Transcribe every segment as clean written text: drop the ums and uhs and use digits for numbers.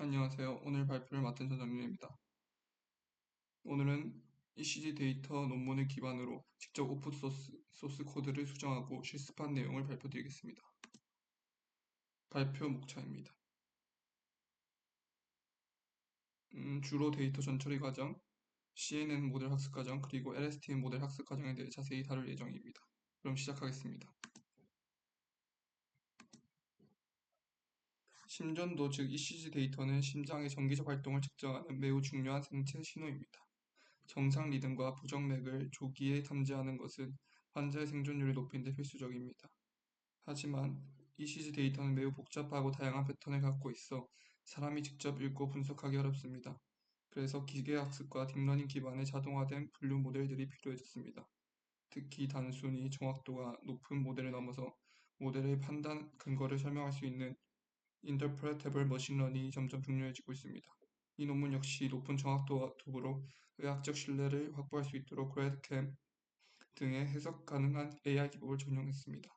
안녕하세요. 오늘 발표를 맡은 전정윤입니다. 오늘은 ECG 데이터 논문을 기반으로 직접 오픈소스 코드를 수정하고 실습한 내용을 발표드리겠습니다. 발표 목차입니다. 주로 데이터 전처리 과정, CNN 모델 학습 과정, 그리고 LSTM 모델 학습 과정에 대해 자세히 다룰 예정입니다. 그럼 시작하겠습니다. 심전도 즉 ECG 데이터는 심장의 정기적 활동을 측정하는 매우 중요한 생체 신호입니다. 정상 리듬과 부정맥을 조기에 탐지하는 것은 환자의 생존율을 높이는 데 필수적입니다. 하지만 ECG 데이터는 매우 복잡하고 다양한 패턴을 갖고 있어 사람이 직접 읽고 분석하기 어렵습니다. 그래서 기계학습과 딥러닝 기반의 자동화된 분류 모델들이 필요해졌습니다. 특히 단순히 정확도가 높은 모델을 넘어서 모델의 판단 근거를 설명할 수 있는 Interpretable Machine Learning이 점점 중요해지고 있습니다. 이 논문 역시 높은 정확도와 더불어 의학적 신뢰를 확보할 수 있도록 그래드캠 등의 해석 가능한 AI 기법을 적용했습니다.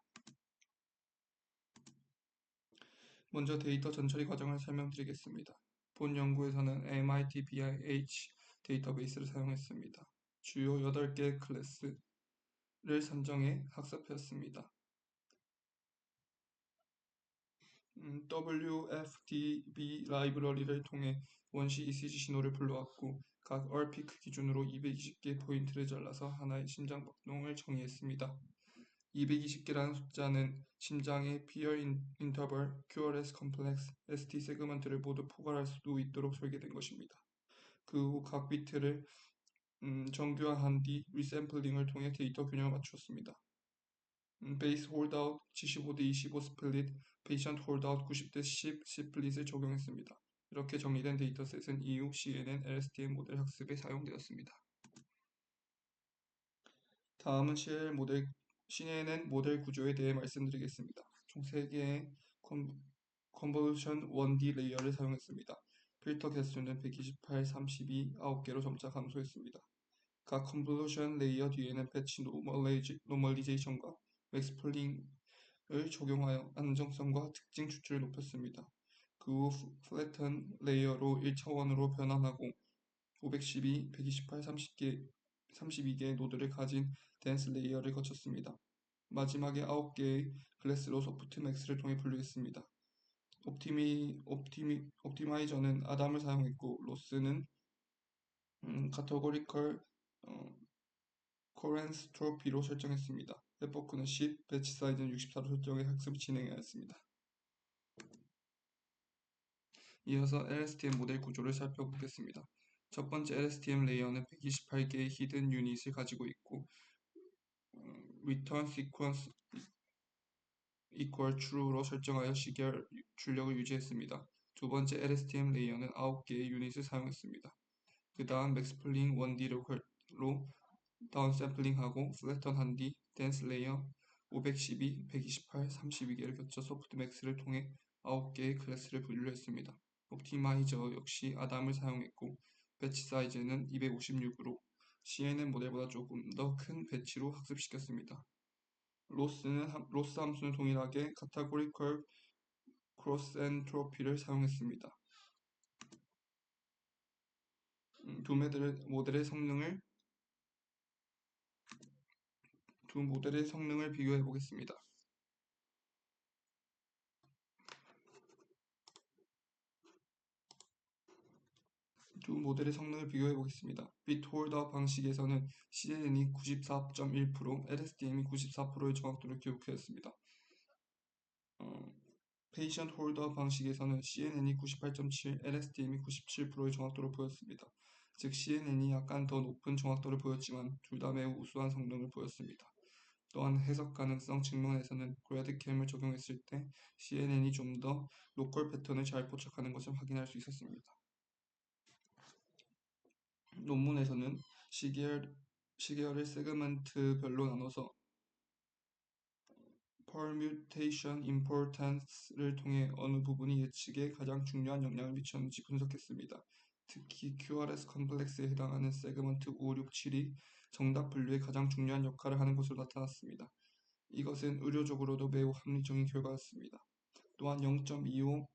먼저 데이터 전처리 과정을 설명드리겠습니다. 본 연구에서는 MIT BIH 데이터베이스를 사용했습니다. 주요 8개 클래스를 선정해 학습했습니다. WFDB 라이브러리를 통해 원시 ECG 신호를 불러왔고 각 얼피크 기준으로 220개 포인트를 잘라서 하나의 심장 박동을 정의했습니다. 220개라는 숫자는 심장의 Peer Interval, QRS Complex, ST 세그먼트를 모두 포괄할 수도 있도록 설계된 것입니다. 그 후 각 비트를 정교화한 뒤 리샘플링을 통해 데이터 균형을 맞추었습니다. 베이스 홀드아웃 75대 25 스플릿, 페이션트 홀드아웃 90대 10 스플릿을 적용했습니다. 이렇게 정리된 데이터셋은 이후 CNN, LSTM 모델 학습에 사용되었습니다. 다음은 CNN 모델 구조에 대해 말씀드리겠습니다. 총 3개의 컨볼루션 1D 레이어를 사용했습니다. 필터 개수는 128, 32, 9개로 점차 감소했습니다. 각 컨볼루션 레이어 뒤에는 패치 노멀리제이션과 맥스플링을 적용하여 안정성과 특징 추출을 높였습니다. 그 후 플래튼 레이어로 1차원으로 변환하고 512, 128, 32개의 노드를 가진 댄스 레이어를 거쳤습니다. 마지막에 9개의 클래스로 소프트맥스를 통해 분류했습니다. 옵티마이저는 아담을 사용했고 로스는 카테고리컬 코렌스 트로피로 설정했습니다. 에포크는 10, 배치 사이즈는 64로 설정해 학습을 진행하였습니다. 이어서 LSTM 모델 구조를 살펴보겠습니다. 첫 번째 LSTM 레이어는 128개의 히든 유닛을 가지고 있고 return sequence equal true로 설정하여 시계열 출력을 유지했습니다. 두 번째 LSTM 레이어는 9개의 유닛을 사용했습니다. 그 다음 맥스플링 1D로 다운샘플링하고 플래턴한 뒤 댄스 레이어 512, 128, 32개를 겹쳐 소프트맥스를 통해 9개의 클래스를 분류했습니다. 옵티마이저 역시 아담을 사용했고 배치 사이즈는 256으로 CNN 모델보다 조금 더 큰 배치로 학습시켰습니다. 로스 함수는 동일하게 카테고리컬 크로스 엔트로피를 사용했습니다. 두 모델의 성능을 비교해 보겠습니다. 비트 홀더 방식에서는 CNN이 94.1%, LSTM이 94%의 정확도를 기록하였습니다. 페이션트 홀더 방식에서는 CNN이 98.7, LSTM이 97%의 정확도를 보였습니다. 즉 CNN이 약간 더 높은 정확도를 보였지만 둘 다 매우 우수한 성능을 보였습니다. 또한 해석 가능성 측면에서는 그래드캠을 적용했을 때 CNN이 좀 더 로컬 패턴을 잘 포착하는 것을 확인할 수 있었습니다. 논문에서는 시계열을 세그먼트별로 나눠서 permutation importance를 통해 어느 부분이 예측에 가장 중요한 영향을 미쳤는지 분석했습니다. 특히 QRS 컴플렉스에 해당하는 세그먼트 5, 6, 7이 정답 분류에 가장 중요한 역할을 하는 것으로 나타났습니다. 이것은 의료적으로도 매우 합리적인 결과였습니다. 또한 0.25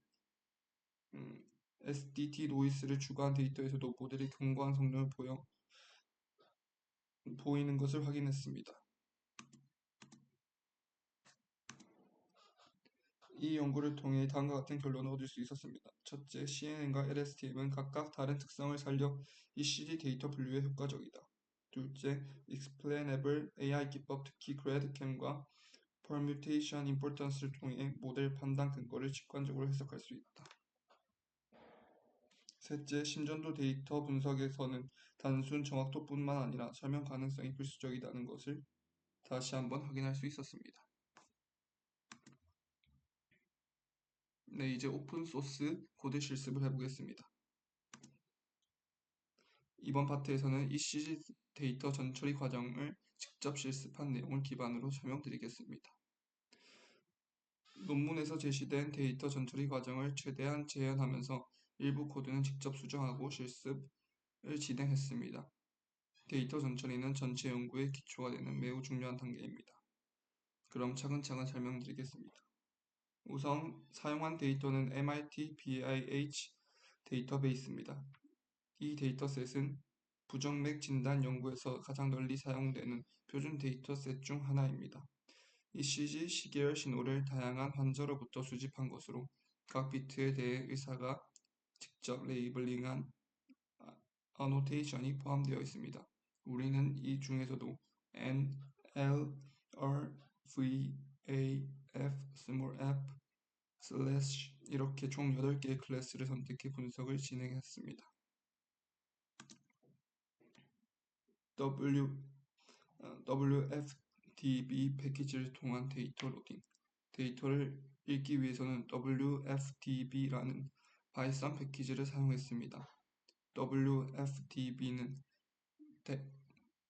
SDT 노이스를 추가한 데이터에서도 모델이 견고한 성능을 보이는 것을 확인했습니다. 이 연구를 통해 다음과 같은 결론을 얻을 수 있었습니다. 첫째, CNN과 LSTM은 각각 다른 특성을 살려 ECG 데이터 분류에 효과적이다. 둘째, Explainable AI 기법, 특히 GradCam과 Permutation Importance를 통해 모델 판단 근거를 직관적으로 해석할 수 있다. 셋째, 심전도 데이터 분석에서는 단순 정확도뿐만 아니라 설명 가능성이 필수적이라는 것을 다시 한번 확인할 수 있었습니다. 네, 이제 오픈소스 코드 실습을 해보겠습니다. 이번 파트에서는 ECG 데이터 전처리 과정을 직접 실습한 내용을 기반으로 설명드리겠습니다. 논문에서 제시된 데이터 전처리 과정을 최대한 재현하면서 일부 코드는 직접 수정하고 실습을 진행했습니다. 데이터 전처리는 전체 연구의 기초가 되는 매우 중요한 단계입니다. 그럼 차근차근 설명드리겠습니다. 우선 사용한 데이터는 MIT BIH 데이터베이스입니다. 이 데이터셋은 부정맥 진단 연구에서 가장 널리 사용되는 표준 데이터셋 중 하나입니다. ECG 시계열 신호를 다양한 환자로부터 수집한 것으로 각 비트에 대해 의사가 직접 레이블링한 어노테이션이 포함되어 있습니다. 우리는 이 중에서도 N, L, R, V, A, F, f, slash 이렇게 총 8개의 클래스를 선택해 분석을 진행했습니다. WFDB 패키지를 통한 데이터 로딩. 데이터를 읽기 위해서는 WFDB라는 바이썬 패키지를 사용했습니다. WFDB는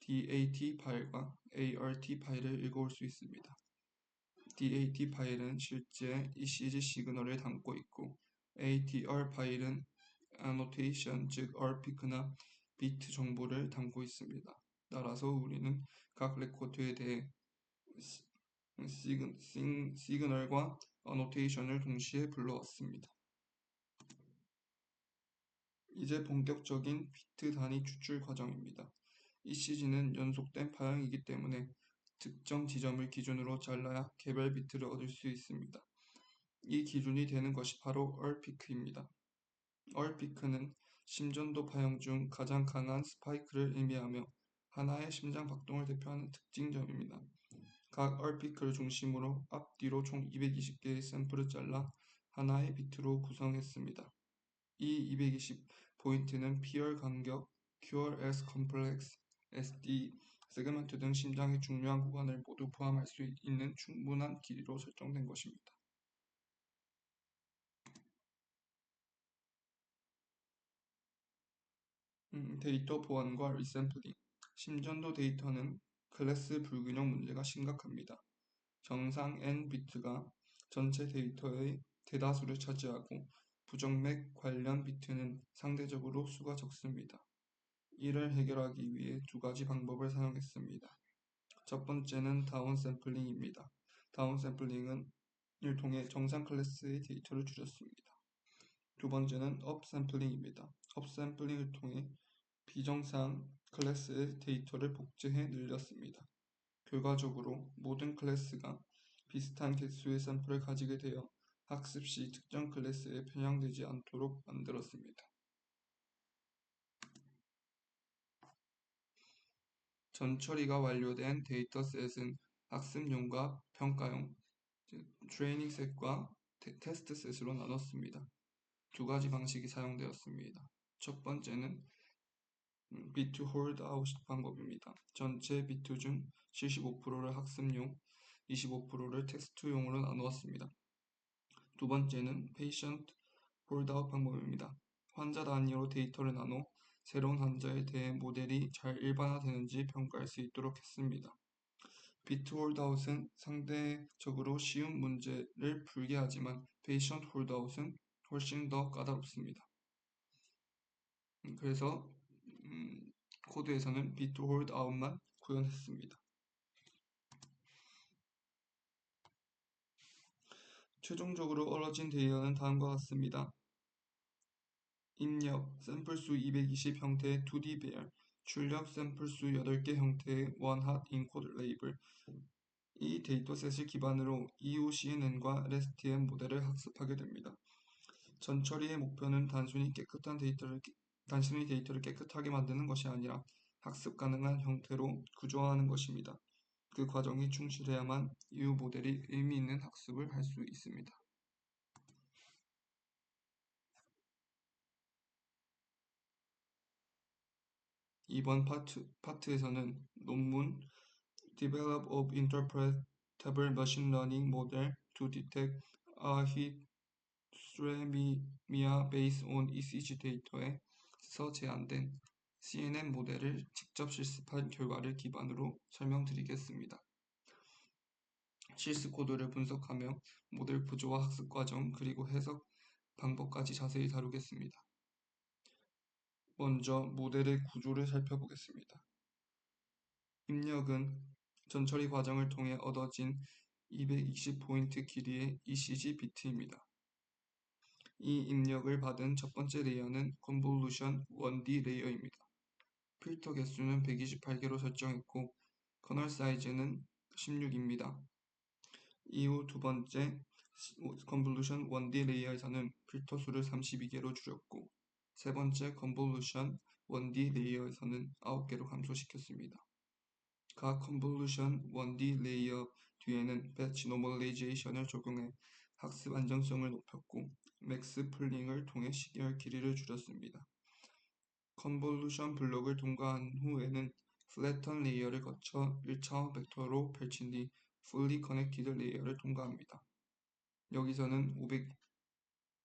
DAT 파일과 ART 파일을 읽어올 수 있습니다. DAT 파일은 실제 ECG 시그널을 담고 있고 ATR 파일은 annotation, 즉 RPK나 비트 정보를 담고 있습니다. 따라서 우리는 각 레코드에 대해 시그널과 annotation을 동시에 불러왔습니다. 이제 본격적인 비트 단위 추출 과정입니다. ECG는 연속된 파형이기 때문에 특정 지점을 기준으로 잘라야 개별 비트를 얻을 수 있습니다. 이 기준이 되는 것이 바로 얼피크입니다. 얼피크는 심전도 파형 중 가장 강한 스파이크를 의미하며 하나의 심장 박동을 대표하는 특징점입니다. 각 얼피크를 중심으로 앞뒤로 총 220개의 샘플을 잘라 하나의 비트로 구성했습니다. 이 220 포인트는 피열 간격, QRS 컴플렉스, SD, 세그먼트 등 심장의 중요한 구간을 모두 포함할 수 있는 충분한 길이로 설정된 것입니다. 데이터 보안과 리샘플링. 심전도 데이터는 클래스 불균형 문제가 심각합니다. 정상 n 비트가 전체 데이터의 대다수를 차지하고 부정맥 관련 비트는 상대적으로 수가 적습니다. 이를 해결하기 위해 두 가지 방법을 사용했습니다. 첫 번째는 다운샘플링입니다. 다운샘플링은 을 통해 정상 클래스의 데이터를 줄였습니다. 두 번째는 업샘플링입니다. 업샘플링을 통해 비정상 클래스의 데이터를 복제해 늘렸습니다. 결과적으로 모든 클래스가 비슷한 개수의 샘플을 가지게 되어 학습 시 특정 클래스에 편향되지 않도록 만들었습니다. 전처리가 완료된 데이터셋은 학습용과 평가용, 트레이닝 셋과 테스트 셋으로 나눴습니다. 두 가지 방식이 사용되었습니다. 첫 번째는 비트 홀드 아웃 방법입니다. 전체 비트 중 75%를 학습용, 25%를 텍스트용으로 나누었습니다. 두 번째는 페이션트 홀드 아웃 방법입니다. 환자 단위로 데이터를 나눠 새로운 환자에 대해 모델이 잘 일반화되는지 평가할 수 있도록 했습니다. 비트 홀드아웃은 상대적으로 쉬운 문제를 풀게 하지만 페이션트 홀드아웃은 훨씬 더 까다롭습니다. 그래서 코드에서는 비트 홀드아웃만 구현했습니다. 최종적으로 얻어진 데이터는 다음과 같습니다. 입력 샘플수 220 형태의 2D 배열, 출력 샘플수 8개 형태의 원핫 인코드 레이블. 이 데이터셋을 기반으로 EOCNN과 RESTM 모델을 학습하게 됩니다. 전처리의 목표는 단순히 데이터를 깨끗하게 만드는 것이 아니라 학습 가능한 형태로 구조화하는 것입니다. 그 과정이 충실해야만 이후 모델이 의미 있는 학습을 할 수 있습니다. 이번 파트에서는 논문 Develop of Interpretable Machine Learning Model to Detect Hyperthermia Based on ECG 데이터에서 제안된 CNN 모델을 직접 실습한 결과를 기반으로 설명드리겠습니다. 실습 코드를 분석하며 모델 구조와 학습 과정 그리고 해석 방법까지 자세히 다루겠습니다. 먼저 모델의 구조를 살펴보겠습니다. 입력은 전처리 과정을 통해 얻어진 220포인트 길이의 ECG 비트입니다. 이 입력을 받은 첫 번째 레이어는 Convolution 1D 레이어입니다. 필터 개수는 128개로 설정했고 커널 사이즈는 16입니다. 이후 두 번째 Convolution 1D 레이어에서는 필터 수를 32개로 줄였고 세 번째 Convolution 1D 레이어에서는 9개로 감소시켰습니다. 각 Convolution 1D 레이어 뒤에는 배치 노멀레이제이션을 적용해 학습 안정성을 높였고 맥스 플링을 통해 시계열 길이를 줄였습니다. 컨볼루션 블록을 통과한 후에는 플래턴 레이어를 거쳐 1차원 벡터로 펼친 뒤 fully connected 레이어를 통과합니다. 여기서는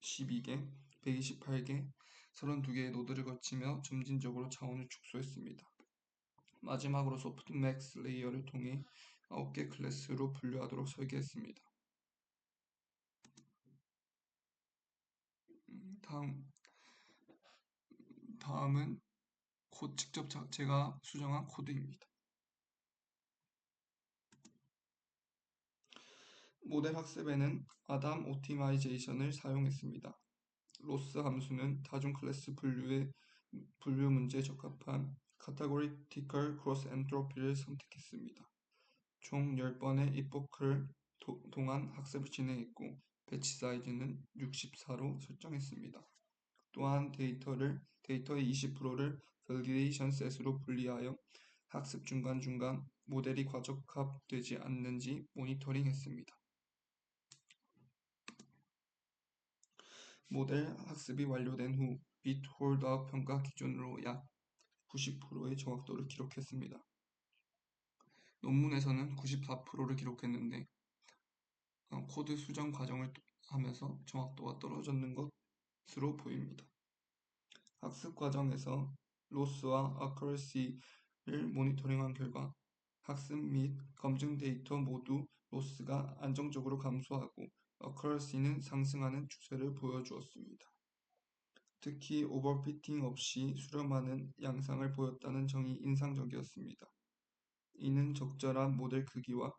512개, 128개, 32개의 노드를 거치며 점진적으로 차원을 축소했습니다. 마지막으로 소프트맥스 레이어를 통해 9개 클래스로 분류하도록 설계했습니다. 다음은 직접 제가 수정한 코드입니다. 모델 학습에는 아담 오티마이제이션을 사용했습니다. 로스 함수는 다중 클래스 분류 문제에 적합한 카테고리티컬 크로스 엔트로피를 선택했습니다. 총 10번의 이포크를 동안 학습을 진행했고 배치 사이즈는 64로 설정했습니다. 또한 데이터의 20%를 밸리데이션 셋으로 분리하여 학습 중간중간 모델이 과적합되지 않는지 모니터링했습니다. 모델 학습이 완료된 후 비트 홀드아웃 평가 기준으로 약 90%의 정확도를 기록했습니다. 논문에서는 94%를 기록했는데 코드 수정 과정을 하면서 정확도가 떨어졌는 것으로 보입니다. 학습 과정에서 로스와 accuracy를 모니터링한 결과 학습 및 검증 데이터 모두 로스가 안정적으로 감소하고 accuracy는 상승하는 추세를 보여주었습니다. 특히 오버피팅 없이 수렴하는 양상을 보였다는 점이 인상적이었습니다. 이는 적절한 모델 크기와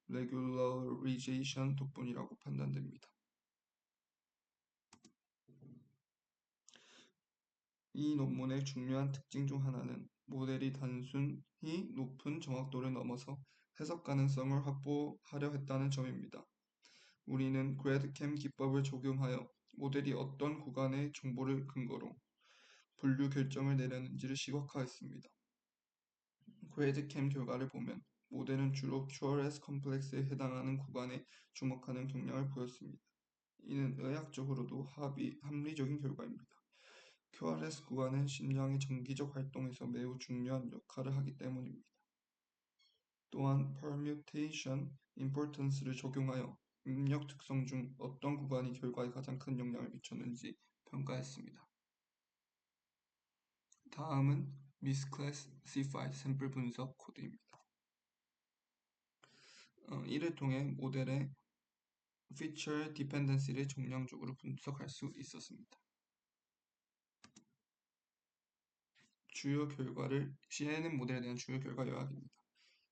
레귤러리제이션 덕분이라고 판단됩니다. 이 논문의 중요한 특징 중 하나는 모델이 단순히 높은 정확도를 넘어서 해석 가능성을 확보하려 했다는 점입니다. 우리는 그래드캠 기법을 적용하여 모델이 어떤 구간의 정보를 근거로 분류 결정을 내렸는지를 시각화했습니다. 그래드캠 결과를 보면 모델은 주로 QRS 컴플렉스에 해당하는 구간에 주목하는 경향을 보였습니다. 이는 의학적으로도 합리적인 결과입니다. QRS 구간은 심장의 정기적 활동에서 매우 중요한 역할을 하기 때문입니다. 또한 permutation importance를 적용하여 입력 특성 중 어떤 구간이 결과에 가장 큰 영향을 미쳤는지 평가했습니다. 다음은 misclassified 샘플 분석 코드입니다. 이를 통해 모델의 feature dependency를 정량적으로 분석할 수 있었습니다. CNN 모델에 대한 주요 결과 요약입니다.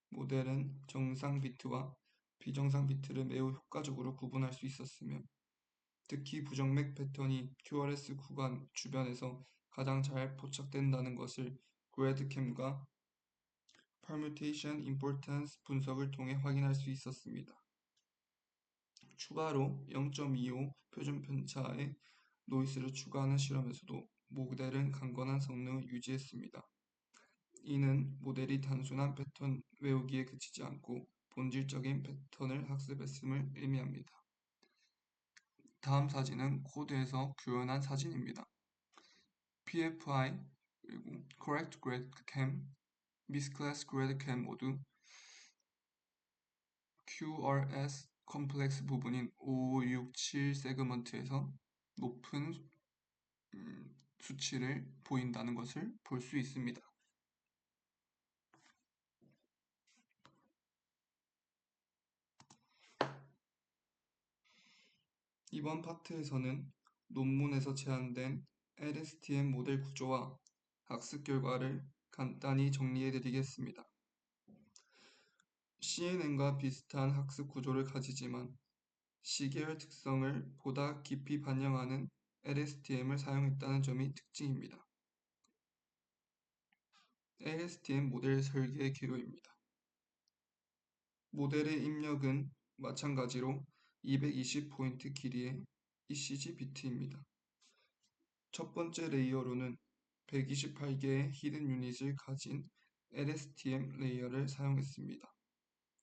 모델은 정상 비트와 비정상 비트를 매우 효과적으로 구분할 수 있었으며 특히 부정맥 패턴이 QRS 구간 주변에서 가장 잘 포착된다는 것을 그래드캠과 Permutation Importance 분석을 통해 확인할 수 있었습니다. 추가로 0.25 표준 편차의 노이즈를 추가하는 실험에서도 모델은 강건한 성능을 유지했습니다. 이는 모델이 단순한 패턴 외우기에 그치지 않고 본질적인 패턴을 학습했음을 의미합니다. 다음 사진은 코드에서 구현한 사진입니다. PFI, 그리고 Correct Grade Cam, Misclass Grade Cam 모두 QRS 컴플렉스 부분인 5, 6, 7 세그먼트에서 높은 수치를 보인다는 것을 볼 수 있습니다. 이번 파트에서는 논문에서 제안된 LSTM 모델 구조와 학습 결과를 간단히 정리해 드리겠습니다. CNN과 비슷한 학습 구조를 가지지만 시계열 특성을 보다 깊이 반영하는 LSTM을 사용했다는 점이 특징입니다. LSTM 모델 설계 기로입니다. 모델의 입력은 마찬가지로 220포인트 길이의 ECG 비트입니다. 첫 번째 레이어로는 128개의 히든 유닛을 가진 LSTM 레이어를 사용했습니다.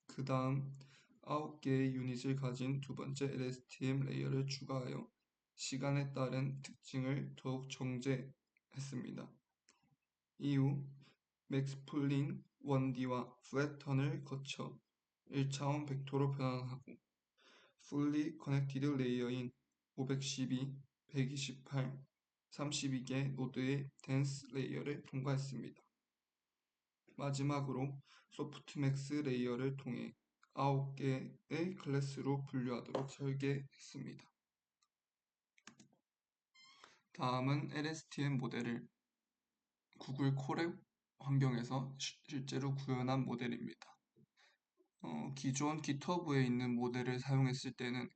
그 다음 9개의 유닛을 가진 두 번째 LSTM 레이어를 추가하여 시간에 따른 특징을 더욱 정제했습니다. 이후 맥스풀링 1D와 플랫턴을 거쳐 1차원 벡터로 변환하고 Fully Connected 레이어인 512, 128, 32개 노드의 댄스 레이어를 통과했습니다. 마지막으로 소프트맥스 레이어를 통해 9개의 클래스로 분류하도록 설계했습니다. 다음은 LSTM 모델을 구글 콜앱 환경에서 실제로 구현한 모델입니다. 기존 GitHub에 있는 모델을 사용했을 때는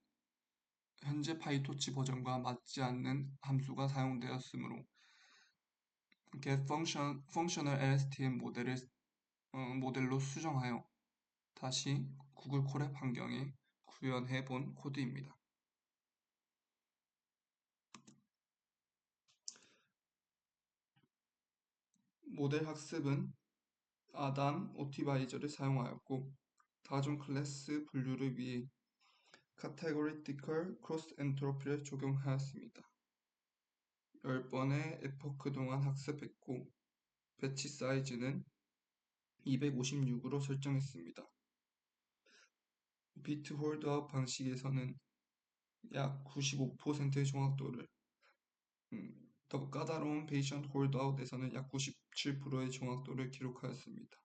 현재 파이토치 버전과 맞지 않는 함수가 사용되었으므로 getFunctional LSTM 모델로 수정하여 다시 구글 콜앱 환경에 구현해 본 코드입니다. 모델 학습은 아담 오티바이저를 사용하였고 다중 클래스 분류를 위해 Categorical Cross Entropy를 적용하였습니다. 10번의 에포크 동안 학습했고 배치 사이즈는 256으로 설정했습니다. 비트 홀드업 방식에서는 약 95%의 정확도를, 더 까다로운 페이션트 홀드아웃에서는 약 97%의 정확도를 기록하였습니다.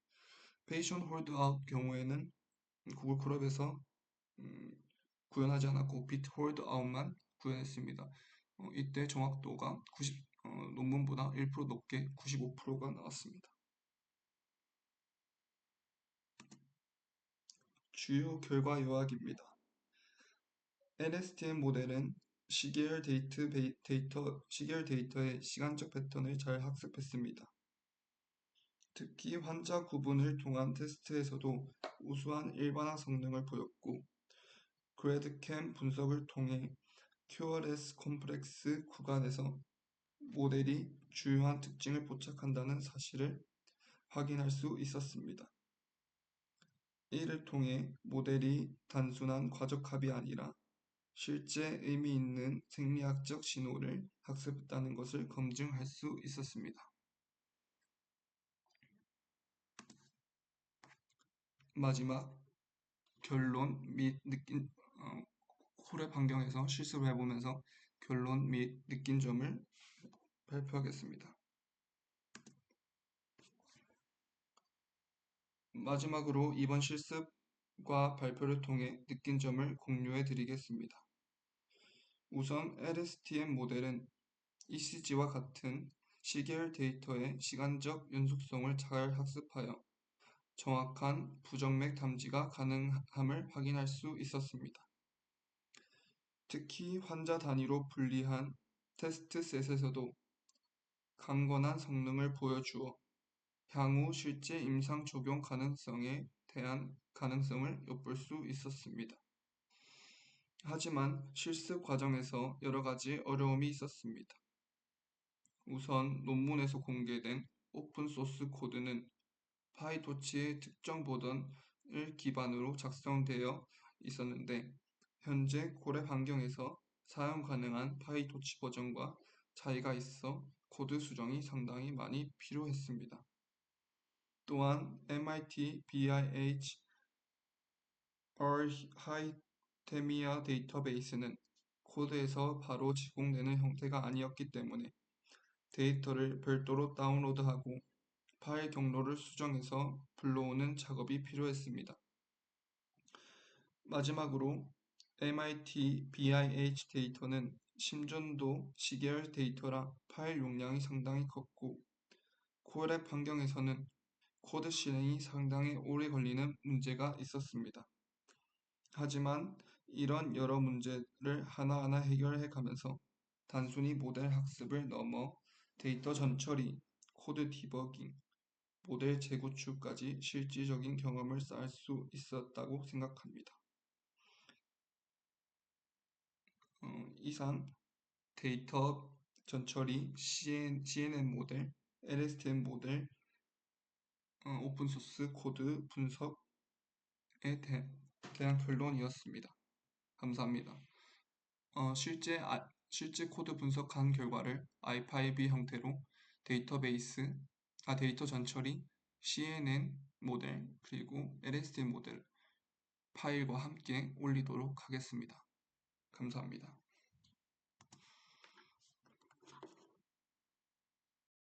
페이션트 홀드아웃 경우에는 구글 콜앱에서 구현하지 않았고 비트 홀드아웃만 구현했습니다. 이때 정확도가 논문보다 1% 높게 95%가 나왔습니다. 주요 결과 요약입니다. LSTM 모델은 시계열 데이터의 시간적 패턴을 잘 학습했습니다. 특히 환자 구분을 통한 테스트에서도 우수한 일반화 성능을 보였고 그래드캠 분석을 통해 QRS 콤플렉스 구간에서 모델이 주요한 특징을 포착한다는 사실을 확인할 수 있었습니다. 이를 통해 모델이 단순한 과적합이 아니라 실제 의미 있는 생리학적 신호를 학습했다는 것을 검증할 수 있었습니다. 마지막 결론 및 콜앱 환경에서 실습을 해보면서 결론 및 느낀 점을 발표하겠습니다. 마지막으로 이번 실습과 발표를 통해 느낀 점을 공유해 드리겠습니다. 우선 LSTM 모델은 ECG와 같은 시계열 데이터의 시간적 연속성을 잘 학습하여 정확한 부정맥 탐지가 가능함을 확인할 수 있었습니다. 특히 환자 단위로 분리한 테스트셋에서도 강건한 성능을 보여주어 향후 실제 임상 적용 가능성에 대한 가능성을 엿볼 수 있었습니다. 하지만 실습 과정에서 여러 가지 어려움이 있었습니다. 우선 논문에서 공개된 오픈소스 코드는 파이토치의 특정 버전을 기반으로 작성되어 있었는데 현재 콜앱 환경에서 사용 가능한 파이토치 버전과 차이가 있어 코드 수정이 상당히 많이 필요했습니다. 또한 MIT BIH 아르하이테미아 데이터베이스는 코드에서 바로 제공되는 형태가 아니었기 때문에 데이터를 별도로 다운로드하고 파일 경로를 수정해서 불러오는 작업이 필요했습니다. 마지막으로 MIT BIH 데이터는 심전도 시계열 데이터라 파일 용량이 상당히 컸고 콜앱 환경에서는 코드 실행이 상당히 오래 걸리는 문제가 있었습니다. 하지만 이런 여러 문제를 하나하나 해결해 가면서 단순히 모델 학습을 넘어 데이터 전처리, 코드 디버깅, 모델 재구축까지 실질적인 경험을 쌓을 수 있었다고 생각합니다. 이상 데이터 전처리, CNN 모델, LSTM 모델, 오픈소스 코드 분석에 대한 결론이었습니다. 감사합니다. 실제 코드 분석한 결과를 i5 형태로 데이터 전처리, CNN 모델, 그리고 LSTM 모델 파일과 함께 올리도록 하겠습니다. 감사합니다.